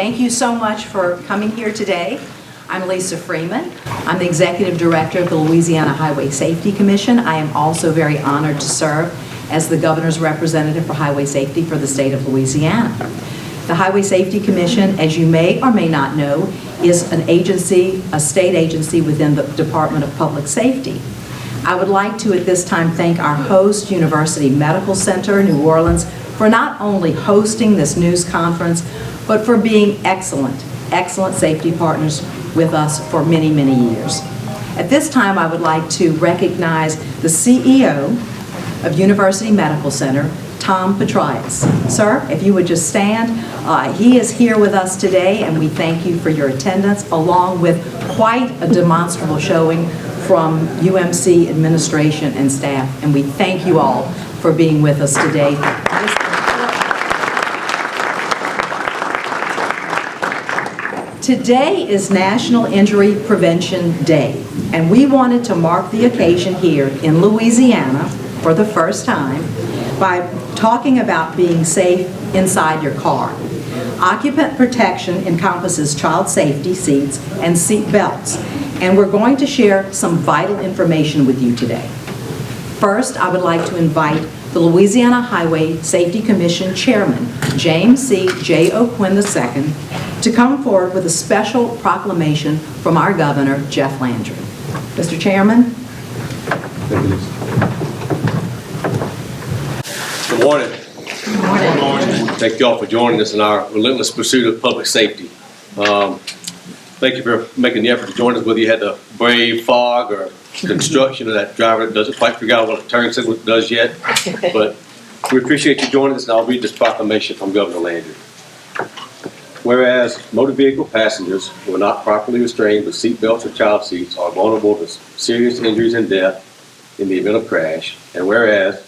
Thank you so much for coming here today. I'm Lisa Freeman. I'm the Executive Director of the Louisiana Highway Safety Commission. I am also very honored to serve as the Governor's representative for highway safety for the state of Louisiana. The Highway Safety Commission, as you may or may not know, is an agency, a state agency within the Department of Public Safety. I would like to at this time thank our host, University Medical Center, New Orleans, for not only hosting this news conference, but for being excellent safety partners with us for many, many years. At this time, I would like to recognize the CEO of University Medical Center, Tom Petrias. Sir, if you would just stand. He is here with us today, and we thank you for your attendance, along with quite a demonstrable showing from UMC administration and staff, and we thank you all for being with us today. Today is National Injury Prevention Day, and we wanted to mark the occasion here in Louisiana for the first time by talking about being safe inside your car. Occupant protection encompasses child safety seats and seat belts, and we're going to share some vital information with you today. First, I would like to invite the Louisiana Highway Safety Commission Chairman, James C. J. O'Quinn II, to come forward with a special proclamation from our Governor, Jeff Landry. Mr. Chairman. Good morning. Good morning. Thank you all for joining us in our relentless pursuit of public safety. Thank you for making the effort to join us, whether you had to brave fog or construction or that driver that doesn't quite figure out what a turn signal does yet. But we appreciate you joining us, and I'll read this proclamation from Governor Landry. Whereas motor vehicle passengers who are not properly restrained with seat belts or child seats are vulnerable to serious injuries and death in the event of crash, and whereas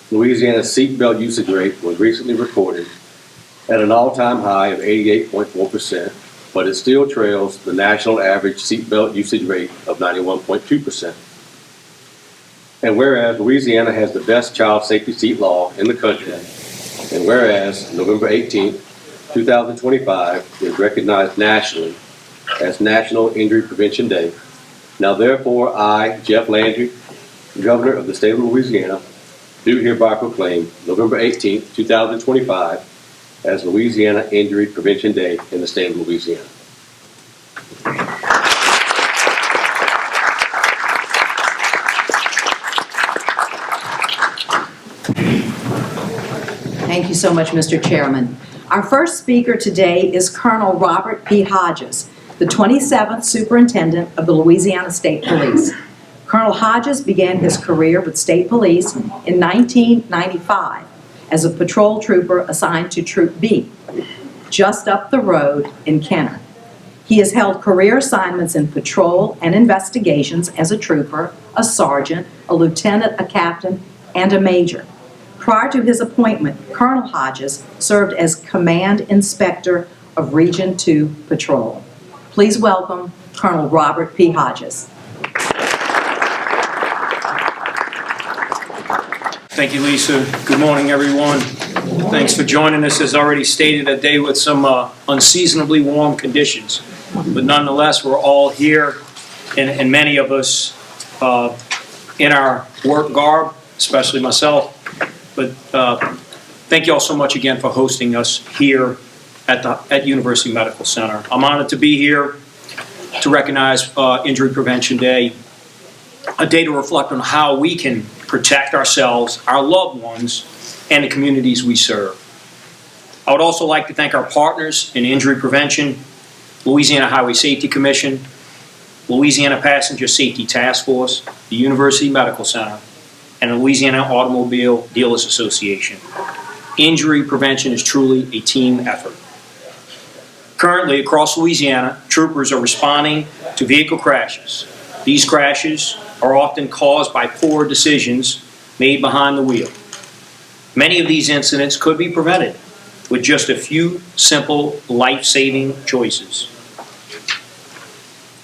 Louisiana's seat belt usage rate was recently recorded at an all-time high of 88.4%, but it still trails the national average seat belt usage rate of 91.2%. And whereas Louisiana has the best child safety seat law in the country, and whereas November 18th, 2025 is recognized nationally as National Injury Prevention Day. Now therefore, I, Jeff Landry, Governor of the state of Louisiana, do hereby proclaim November 18th, 2025 as Louisiana Injury Prevention Day in the state of Louisiana. Thank you so much, Mr. Chairman. Our first speaker today is Colonel Robert P. Hodges, the 27th Superintendent of the Louisiana State Police. Colonel Hodges began his career with State Police in 1995 as a patrol trooper assigned to Troop B, just up the road in Kenner. He has held career assignments in patrol and investigations as a trooper, a sergeant, a lieutenant, a captain, and a major. Prior to his appointment, Colonel Hodges served as Command Inspector of Region 2 Patrol. Please welcome Colonel Robert P. Hodges. Thank you, Lisa. Good morning, everyone. Thanks for joining us. As already stated, a day with some unseasonably warm conditions. But nonetheless, we're all here, and many of us in our work garb, especially myself. But thank you all so much again for hosting us here at University Medical Center. I'm honored to be here to recognize Injury Prevention Day, a day to reflect on how we can protect ourselves, our loved ones, and the communities we serve. I would also like to thank our partners in injury prevention, Louisiana Highway Safety Commission, Louisiana Passenger Safety Task Force, the University Medical Center, and the Louisiana Automobile Dealers Association. Injury prevention is truly a team effort. Currently, across Louisiana, troopers are responding to vehicle crashes. These crashes are often caused by poor decisions made behind the wheel. Many of these incidents could be prevented with just a few simple life-saving choices.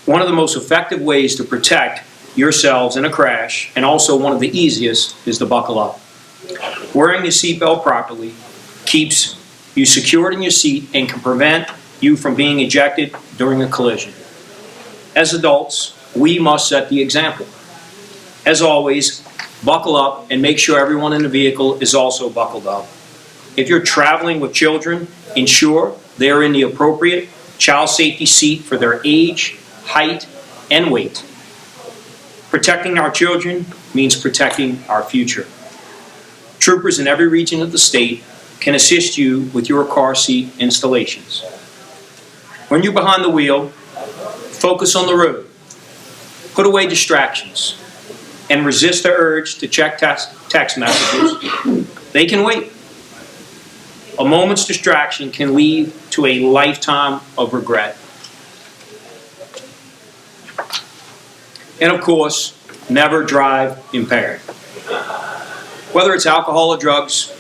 One of the most effective ways to protect yourselves in a crash, and also one of the easiest, is to buckle up. Wearing your seatbelt properly keeps you secured in your seat and can prevent you from being ejected during a collision. As adults, we must set the example. As always, buckle up and make sure everyone in the vehicle is also buckled up. If you're traveling with children, ensure they are in the appropriate child safety seat for their age, height, and weight. Protecting our children means protecting our future. Troopers in every region of the state can assist you with your car seat installations. When you're behind the wheel, focus on the road. Put away distractions and resist the urge to check text messages. They can wait. A moment's distraction can lead to a lifetime of regret. And of course, never drive impaired. Whether it's alcohol or drugs,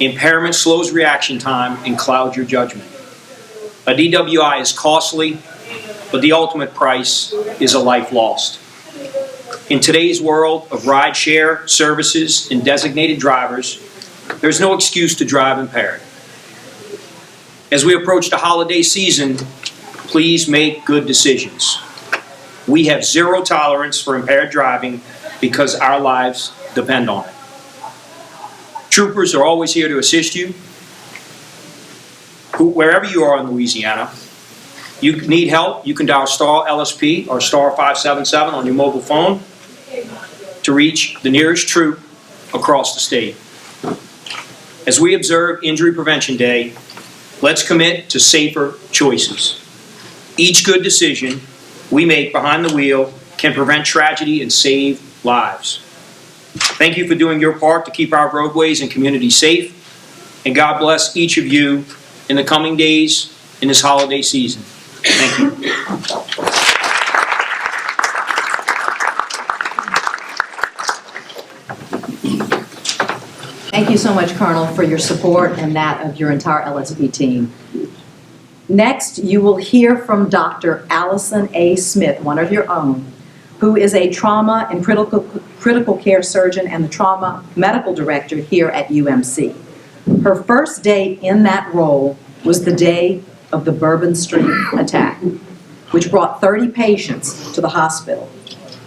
impairment slows reaction time and clouds your judgment. A DWI is costly, but the ultimate price is a life lost. In today's world of ride-share services and designated drivers, there's no excuse to drive impaired. As we approach the holiday season, please make good decisions. We have zero tolerance for impaired driving because our lives depend on it. Troopers are always here to assist you. Wherever you are in Louisiana, you need help, you can dial star LSP or star 577 on your mobile phone to reach the nearest troop across the state. As we observe Injury Prevention Day, let's commit to safer choices. Each good decision we make behind the wheel can prevent tragedy and save lives. Thank you for doing your part to keep our roadways and communities safe, and God bless each of you in the coming days in this holiday season. Thank you. Thank you so much, Colonel, for your support and that of your entire LSP team. Next, you will hear from Dr. Allison A. Smith, one of your own, who is a trauma and critical care surgeon and the trauma medical director here at UMC. Her first day in that role was the day of the Bourbon Street attack, which brought 30 patients to the hospital.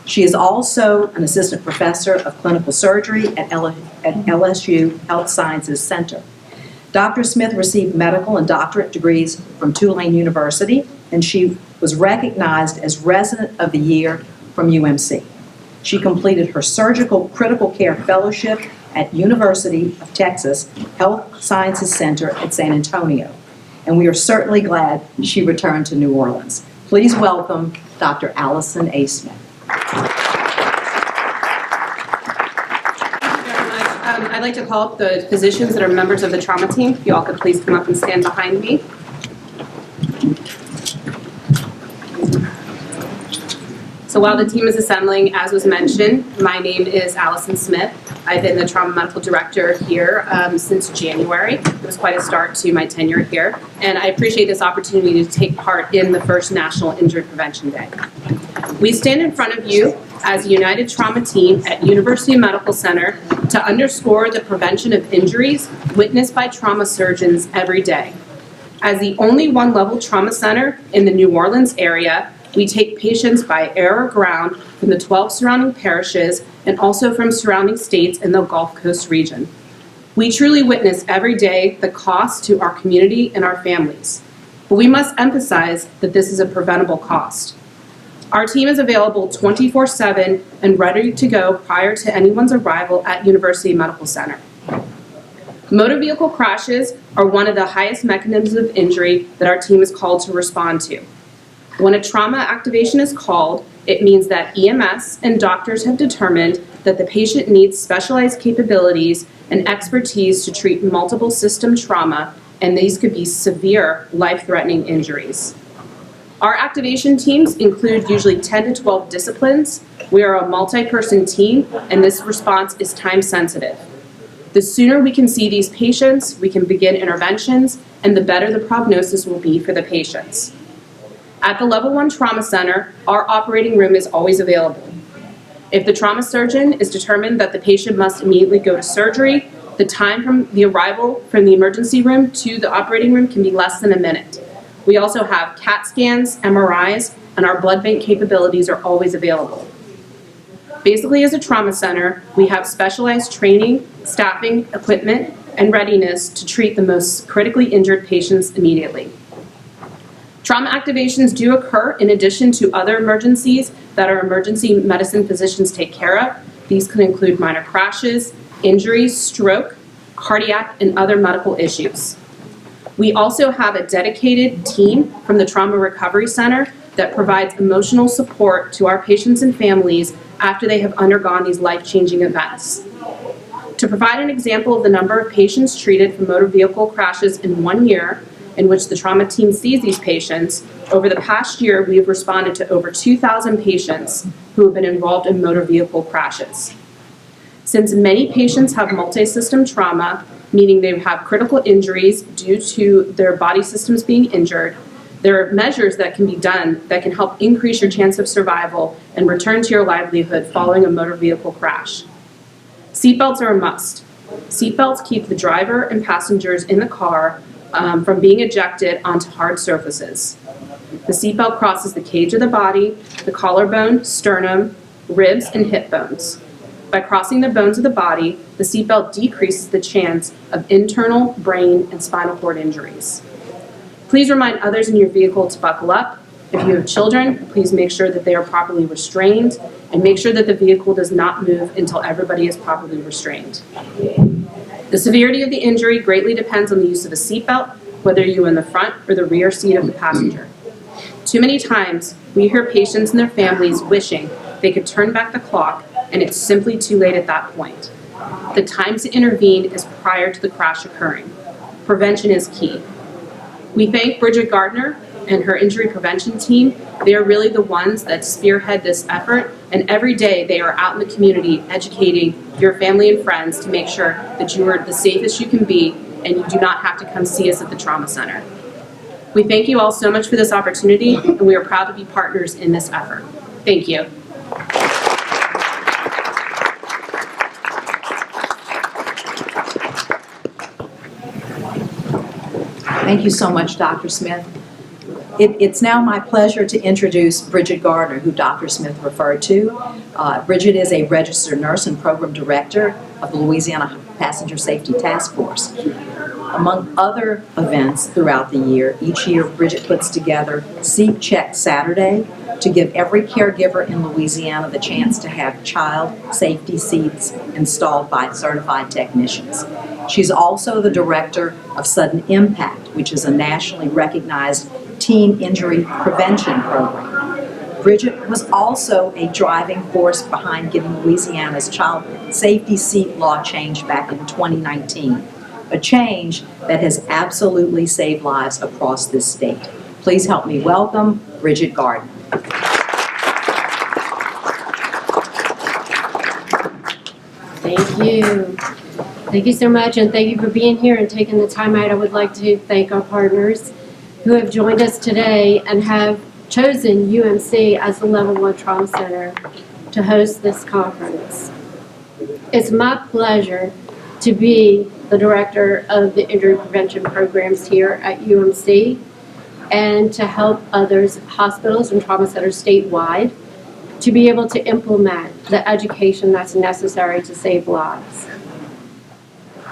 She is also an assistant professor of clinical surgery at LSU Health Sciences Center. Dr. Smith received medical and doctorate degrees from Tulane University, and she was recognized as Resident of the Year from UMC. She completed her surgical critical care fellowship at University of Texas Health Sciences Center at San Antonio, and we are certainly glad she returned to New Orleans. Please welcome Dr. Allison A. Smith. I'd like to call up the physicians that are members of the trauma team. If you all could please come up and stand behind me. So while the team is assembling, as was mentioned, my name is Allison Smith. I've been the trauma medical director here since January. It was quite a start to my tenure here, and I appreciate this opportunity to take part in the first National Injury Prevention Day. We stand in front of you as a united trauma team at University Medical Center to underscore the prevention of injuries witnessed by trauma surgeons every day. As the only one-level trauma center in the New Orleans area, we take patients by air or ground from the 12 surrounding parishes and also from surrounding states in the Gulf Coast region. We truly witness every day the cost to our community and our families, but we must emphasize that this is a preventable cost. Our team is available 24/7 and ready to go prior to anyone's arrival at University Medical Center. Motor vehicle crashes are one of the highest mechanisms of injury that our team is called to respond to. When a trauma activation is called, it means that EMS and doctors have determined that the patient needs specialized capabilities and expertise to treat multiple system trauma, and these could be severe life-threatening injuries. Our activation teams include usually 10 to 12 disciplines. We are a multi-person team, and this response is time-sensitive. The sooner we can see these patients, we can begin interventions, and the better the prognosis will be for the patients. At the Level 1 Trauma Center, our operating room is always available. If the trauma surgeon is determined that the patient must immediately go to surgery, the time from the arrival from the emergency room to the operating room can be less than a minute. We also have CAT scans, MRIs, and our blood bank capabilities are always available. Basically, as a trauma center, we have specialized training, staffing, equipment, and readiness to treat the most critically injured patients immediately. Trauma activations do occur in addition to other emergencies that our emergency medicine physicians take care of. These can include minor crashes, injuries, stroke, cardiac, and other medical issues. We also have a dedicated team from the Trauma Recovery Center that provides emotional support to our patients and families after they have undergone these life-changing events. To provide an example of the number of patients treated for motor vehicle crashes in 1 year, in which the trauma team sees these patients, over the past year, we have responded to over 2,000 patients who have been involved in motor vehicle crashes. Since many patients have multi-system trauma, meaning they have critical injuries due to their body systems being injured, there are measures that can be done that can help increase your chance of survival and return to your livelihood following a motor vehicle crash. Seatbelts are a must. Seatbelts keep the driver and passengers in the car from being ejected onto hard surfaces. The seatbelt crosses the cage of the body, the collarbone, sternum, ribs, and hip bones. By crossing the bones of the body, the seatbelt decreases the chance of internal, brain, and spinal cord injuries. Please remind others in your vehicle to buckle up. If you have children, please make sure that they are properly restrained and make sure that the vehicle does not move until everybody is properly restrained. The severity of the injury greatly depends on the use of a seatbelt, whether you're in the front or the rear seat of the passenger. Too many times, we hear patients and their families wishing they could turn back the clock, and it's simply too late at that point. The time to intervene is prior to the crash occurring. Prevention is key. We thank Bridget Gardner and her injury prevention team. They are really the ones that spearhead this effort, and every day they are out in the community educating your family and friends to make sure that you are the safest you can be and you do not have to come see us at the trauma center. We thank you all so much for this opportunity, and we are proud to be partners in this effort. Thank you. Thank you so much, Dr. Smith. It's now my pleasure to introduce Bridget Gardner, who Dr. Smith referred to. Bridget is a registered nurse and program director of the Louisiana Passenger Safety Task Force. Among other events throughout the year, each year Bridget puts together Seat Check Saturday to give every caregiver in Louisiana the chance to have child safety seats installed by certified technicians. She's also the director of Sudden Impact, which is a nationally recognized teen injury prevention program. Bridget was also a driving force behind getting Louisiana's child safety seat law changed back in 2019, a change that has absolutely saved lives across this state. Please help me welcome Bridget Gardner. Thank you. Thank you so much, and thank you for being here and taking the time out. I would like to thank our partners who have joined us today and have chosen UMC as the Level 1 Trauma Center to host this conference. It's my pleasure to be the director of the injury prevention programs here at UMC and to help others, hospitals and trauma centers statewide, to be able to implement the education that's necessary to save lives.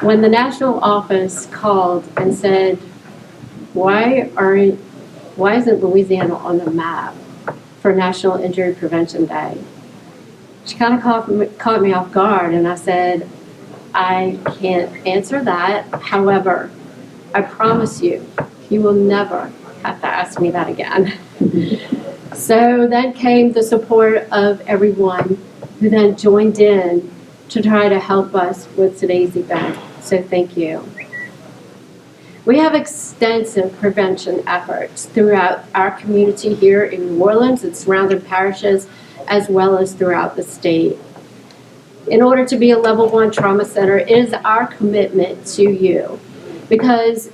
When the national office called and said, why isn't Louisiana on the map for National Injury Prevention Day? She kind of caught me off guard, and I said, I can't answer that. However, I promise you, you will never have to ask me that again. So then came the support of everyone who then joined in to try to help us with today's event. So thank you. We have extensive prevention efforts throughout our community here in New Orleans and surrounding parishes, as well as throughout the state. In order to be a Level 1 Trauma Center, it is our commitment to you. Because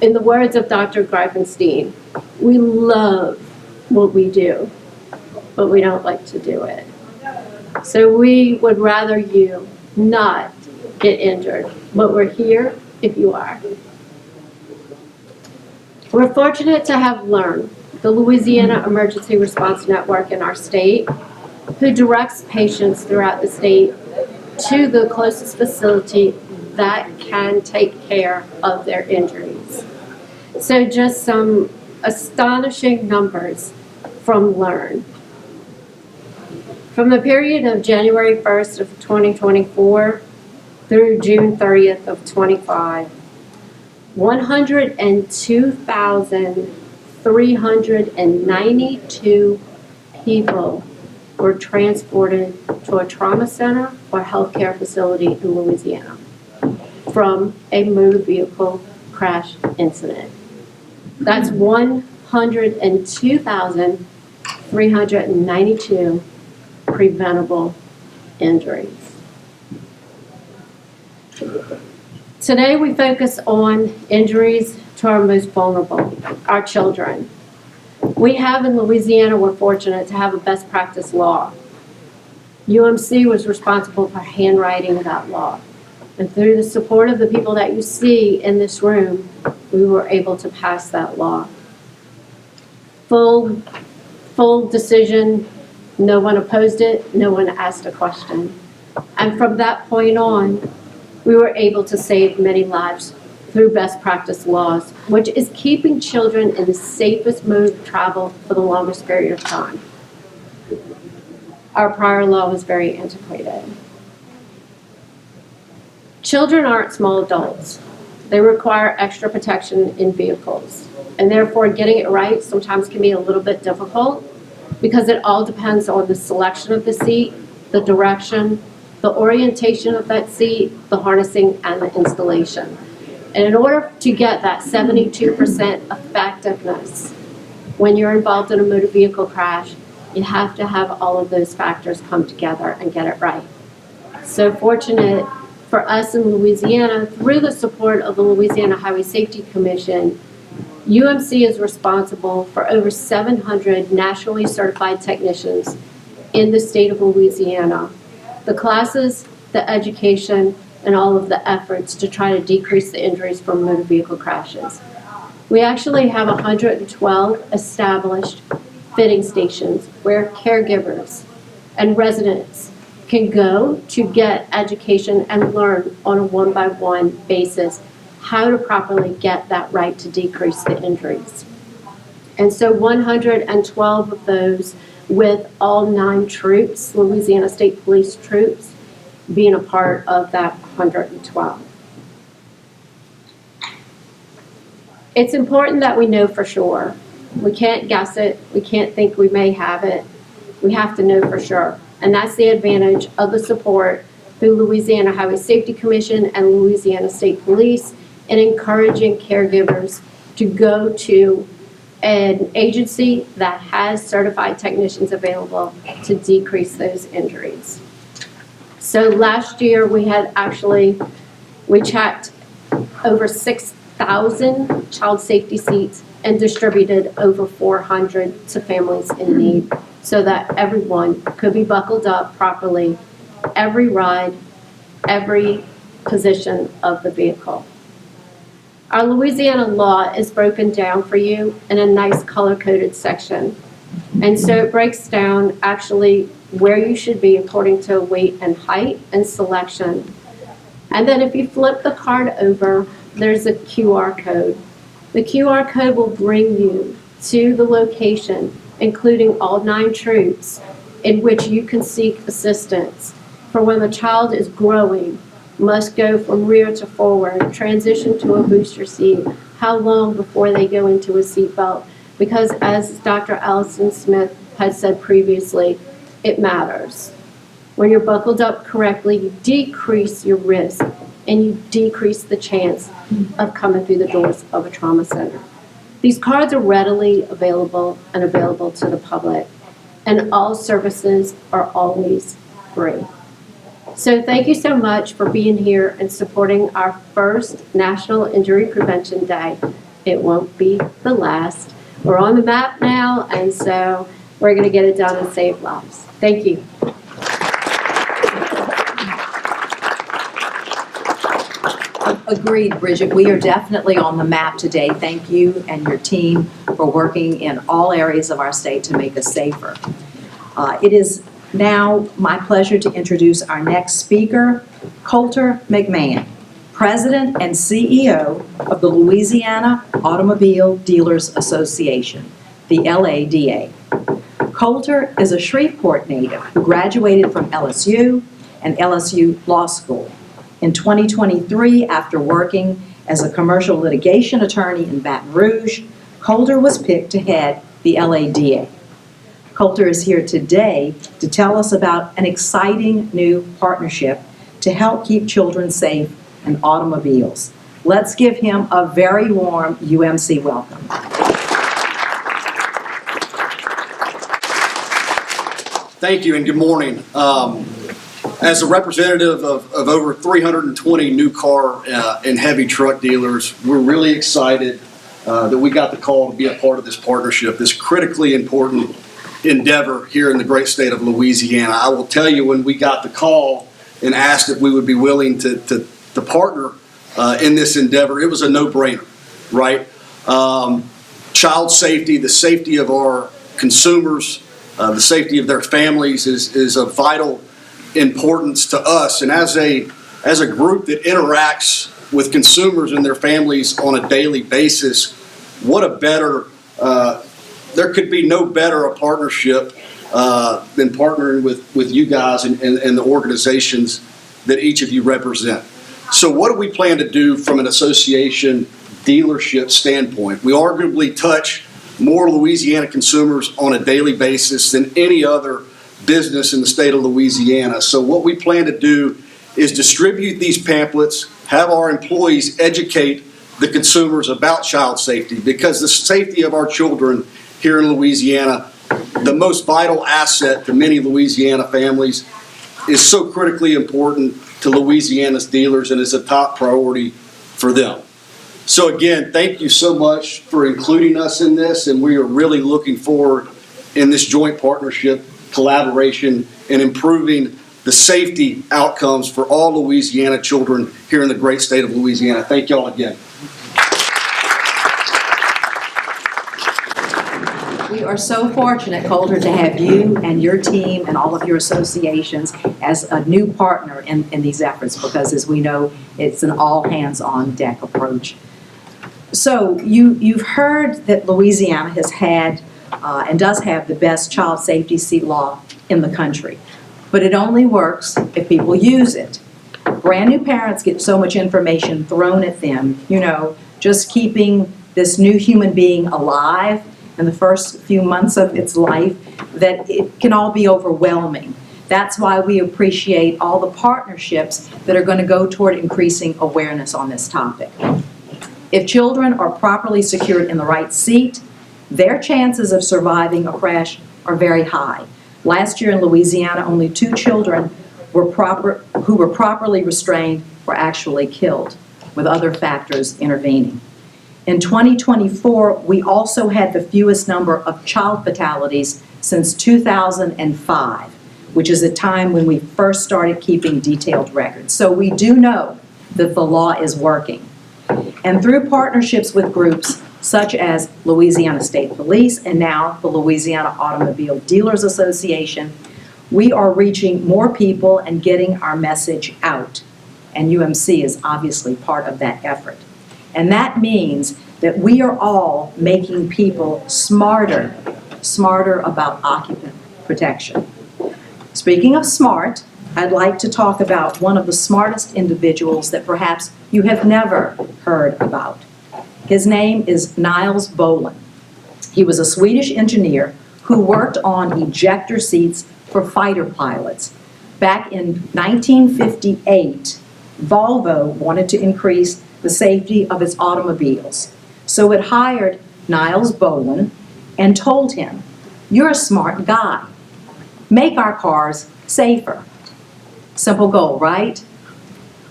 in the words of Dr. Greifenstein, we love what we do, but we don't like to do it. So we would rather you not get injured, but we're here if you are. We're fortunate to have LEARN, the Louisiana Emergency Response Network in our state, who directs patients throughout the state to the closest facility that can take care of their injuries. So just some astonishing numbers from LEARN. From the period of January 1st of 2024 through June 30th of 25, 102,392 people were transported to a trauma center or healthcare facility in Louisiana from a motor vehicle crash incident. That's 102,392 preventable injuries. Today we focus on injuries to our most vulnerable, our children. We have in Louisiana, we're fortunate to have a best practice law. UMC was responsible for handwriting that law. And through the support of the people that you see in this room, we were able to pass that law. Full decision, no one opposed it, no one asked a question. And from that point on, we were able to save many lives through best practice laws, which is keeping children in the safest mode of travel for the longest period of time. Our prior law was very antiquated. Children aren't small adults. They require extra protection in vehicles, and therefore getting it right sometimes can be a little bit difficult because it all depends on the selection of the seat, the direction, the orientation of that seat, the harnessing, and the installation. And in order to get that 72% effectiveness when you're involved in a motor vehicle crash, you have to have all of those factors come together and get it right. So fortunate for us in Louisiana, through the support of the Louisiana Highway Safety Commission, UMC is responsible for over 700 nationally certified technicians in the state of Louisiana. The classes, the education, and all of the efforts to try to decrease the injuries from motor vehicle crashes. We actually have 112 established fitting stations where caregivers and residents can go to get education and learn on a one-by-one basis how to properly get that right to decrease the injuries. And so 112 of those with all 9 troops, Louisiana State Police troops, being a part of that 112. It's important that we know for sure. We can't guess it. We can't think we may have it. We have to know for sure. And that's the advantage of the support through Louisiana Highway Safety Commission and Louisiana State Police in encouraging caregivers to go to an agency that has certified technicians available to decrease those injuries. So last year we checked over 6,000 child safety seats and distributed over 400 to families in need so that everyone could be buckled up properly, every ride, every position of the vehicle. Our Louisiana law is broken down for you in a nice color-coded section. And so it breaks down actually where you should be according to weight and height and selection. And then if you flip the card over, there's a QR code. The QR code will bring you to the location, including all 9 troops, in which you can seek assistance for when the child is growing, must go from rear to forward, transition to a booster seat, how long before they go into a seatbelt. Because as Dr. Allison Smith had said previously, it matters. When you're buckled up correctly, you decrease your risk and you decrease the chance of coming through the doors of a trauma center. These cards are readily available and available to the public, and all services are always free. So thank you so much for being here and supporting our first National Injury Prevention Day. It won't be the last. We're on the map now, and so we're going to get it done and save lives. Thank you. Agreed, Bridget. We are definitely on the map today. Thank you and your team for working in all areas of our state to make us safer. It is now my pleasure to introduce our next speaker, Coulter McMahon, President and CEO of the Louisiana Automobile Dealers Association, the LADA. Coulter is a Shreveport native who graduated from LSU and LSU Law School. In 2023, after working as a commercial litigation attorney in Baton Rouge, Coulter was picked to head the LADA. Coulter is here today to tell us about an exciting new partnership to help keep children safe in automobiles. Let's give him a very warm UMC welcome. Thank you and good morning. As a representative of over 320 new car and heavy truck dealers, we're really excited that we got the call to be a part of this partnership, this critically important endeavor here in the great state of Louisiana. I will tell you, when we got the call and asked if we would be willing to partner in this endeavor, it was a no-brainer, right? Child safety, the safety of our consumers, the safety of their families is of vital importance to us. And as a group that interacts with consumers and their families on a daily basis, what a better, there could be no better a partnership than partnering with you guys and the organizations that each of you represent. So what do we plan to do from an association dealership standpoint? We arguably touch more Louisiana consumers on a daily basis than any other business in the state of Louisiana. So what we plan to do is distribute these pamphlets, have our employees educate the consumers about child safety, because the safety of our children here in Louisiana, the most vital asset to many Louisiana families, is so critically important to Louisiana's dealers and is a top priority for them. So again, thank you so much for including us in this, and we are really looking forward in this joint partnership, collaboration, and improving the safety outcomes for all Louisiana children here in the great state of Louisiana. Thank y'all again. We are so fortunate, Coulter, to have you and your team and all of your associations as a new partner in these efforts, because as we know, it's an all-hands-on-deck approach. So you've heard that Louisiana has had and does have the best child safety seat law in the country, but it only works if people use it. Brand new parents get so much information thrown at them, just keeping this new human being alive in the first few months of its life, that it can all be overwhelming. That's why we appreciate all the partnerships that are going to go toward increasing awareness on this topic. If children are properly secured in the right seat, their chances of surviving a crash are very high. Last year in Louisiana, only 2 children who were properly restrained were actually killed, with other factors intervening. In 2024, we also had the fewest number of child fatalities since 2005, which is a time when we first started keeping detailed records. So we do know that the law is working. And through partnerships with groups such as Louisiana State Police and now the Louisiana Automobile Dealers Association, we are reaching more people and getting our message out. And UMC is obviously part of that effort. And that means that we are all making people smarter about occupant protection. Speaking of smart, I'd like to talk about one of the smartest individuals that perhaps you have never heard about. His name is Niles Boland. He was a Swedish engineer who worked on ejector seats for fighter pilots. Back in 1958, Volvo wanted to increase the safety of its automobiles. So it hired Niles Boland and told him, "You're a smart guy. Make our cars safer." Simple goal, right?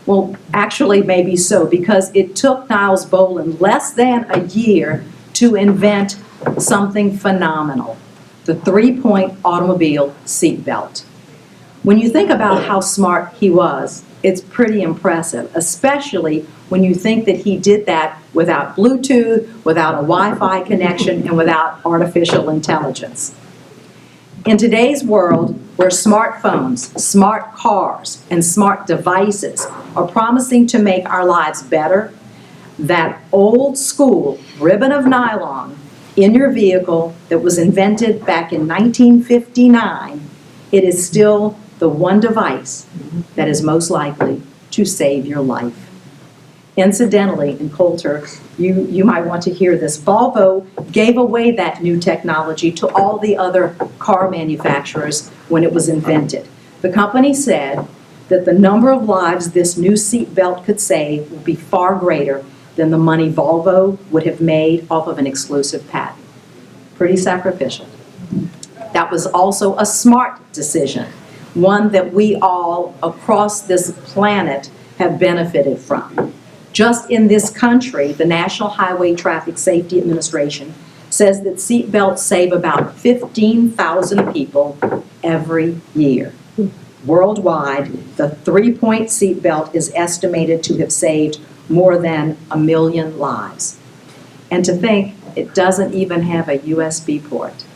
Well, actually, maybe so, because it took Niles Boland less than a year to invent something phenomenal, the 3-point automobile seatbelt. When you think about how smart he was, it's pretty impressive, especially when you think that he did that without Bluetooth, without a Wi-Fi connection, and without artificial intelligence. In today's world, where smartphones, smart cars, and smart devices are promising to make our lives better, that old school ribbon of nylon in your vehicle that was invented back in 1959, it is still the one device that is most likely to save your life. Incidentally, and Coulter, you might want to hear this, Volvo gave away that new technology to all the other car manufacturers when it was invented. The company said that the number of lives this new seat belt could save would be far greater than the money Volvo would have made off of an exclusive patent. Pretty sacrificial. That was also a smart decision, one that we all across this planet have benefited from. Just in this country, the National Highway Traffic Safety Administration says that seat belts save about 15,000 people every year. Worldwide, the 3-point seat belt is estimated to have saved more than 1 million lives. And to think, it doesn't even have a USB port.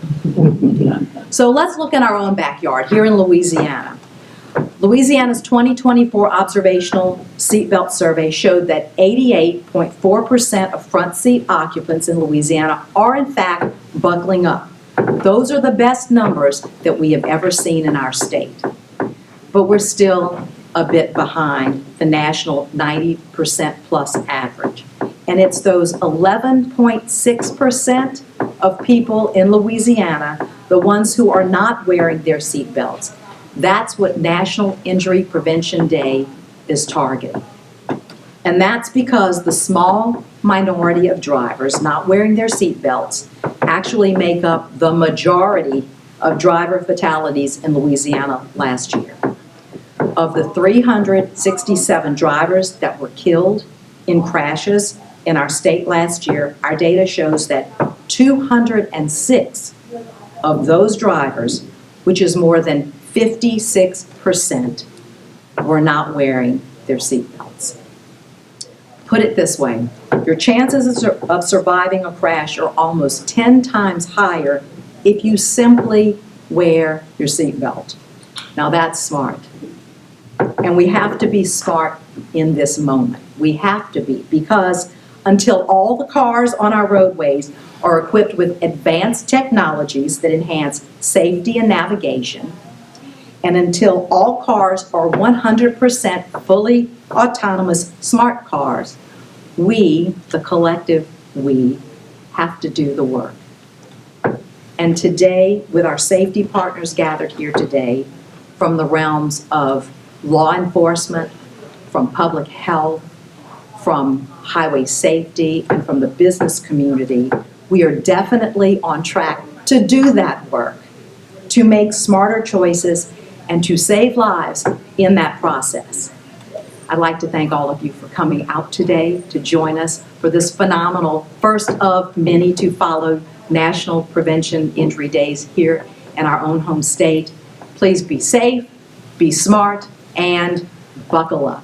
So let's look in our own backyard here in Louisiana. Louisiana's 2024 observational seatbelt survey showed that 88.4% of front seat occupants in Louisiana are in fact buckling up. Those are the best numbers that we have ever seen in our state. But we're still a bit behind the national 90% plus average. And it's those 11.6% of people in Louisiana, the ones who are not wearing their seat belts. That's what National Injury Prevention Day is targeting. And that's because the small minority of drivers not wearing their seat belts actually make up the majority of driver fatalities in Louisiana last year. Of the 367 drivers that were killed in crashes in our state last year, our data shows that 206 of those drivers, which is more than 56%, were not wearing their seatbelts. Put it this way, your chances of surviving a crash are almost 10 times higher if you simply wear your seatbelt. Now that's smart. And we have to be smart in this moment. We have to be, because until all the cars on our roadways are equipped with advanced technologies that enhance safety and navigation, and until all cars are 100% fully autonomous smart cars, we, the collective we, have to do the work. And today, with our safety partners gathered here today, from the realms of law enforcement, from public health, from highway safety, and from the business community, we are definitely on track to do that work, to make smarter choices, and to save lives in that process. I'd like to thank all of you for coming out today to join us for this phenomenal first of many to follow National Prevention Injury Days here in our own home state. Please be safe, be smart, and buckle up.